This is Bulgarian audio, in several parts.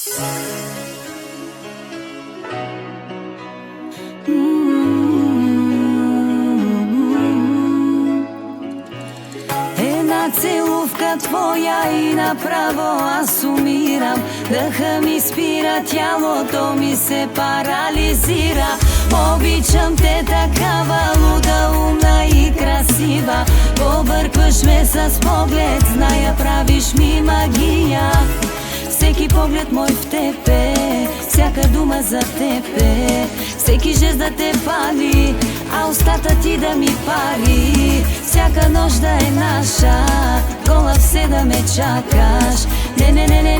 Една целувка твоя и направо аз умирам. Дъха ми спира, тялото ми се парализира. Обичам те такава луда, умна и красива. Побъркваш ме с поглед, зная правиш ми магия. Всеки поглед мой в тебе, всяка дума за тебе, всеки жест да те пали, а устата ти да ми пари. Всяка нощ да е наша, гола все да ме чакаш.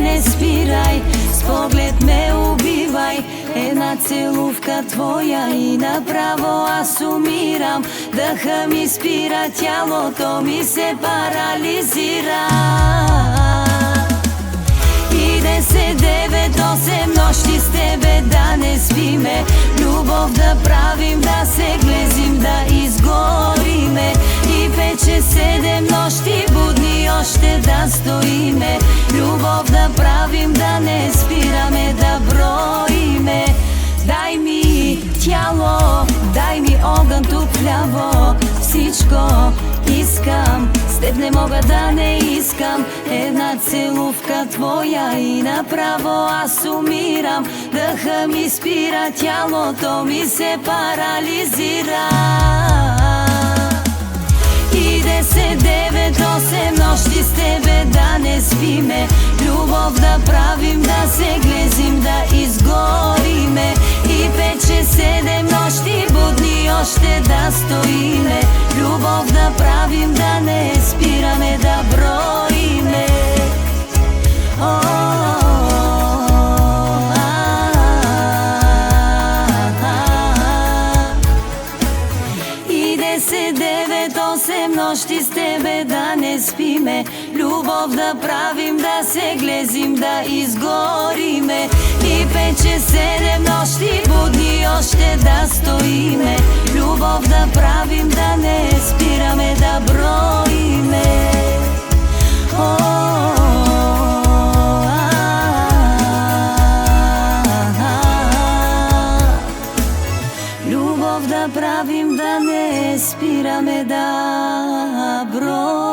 Не спирай, с поглед ме убивай. Една целувка твоя и направо аз умирам. Дъха ми спира, тялото ми се парализира. И 10, 9, 8 нощи с тебе да не спиме. Любов да правим, да се глезим, да изгориме. И 5, 6, 7 нощи будни още да стоиме. Любов да правим, да не спираме, да броиме. Дай ми тяло, дай ми огън тук вляво. Всичко искам, с теб не мога да не искам. Една целувка твоя и направо аз умирам. Дъха ми спира, тялото ми се парализира. И 10, 9, 8 нощи с тебе да не спиме. Любов да правим, да се глезим, да изгориме. И 5, 6, 7 нощи будни още да стоиме. Любов да правим, да не спираме, да броиме. И 10, 9, 8 нощи с тебе да не спиме. Любов да правим, да се глезим, да изгориме. И 5, 6, 7 нощи будни още да стоиме. Любов да правим, да не спираме, да броиме. Любов да правим, да не спираме, да броиме.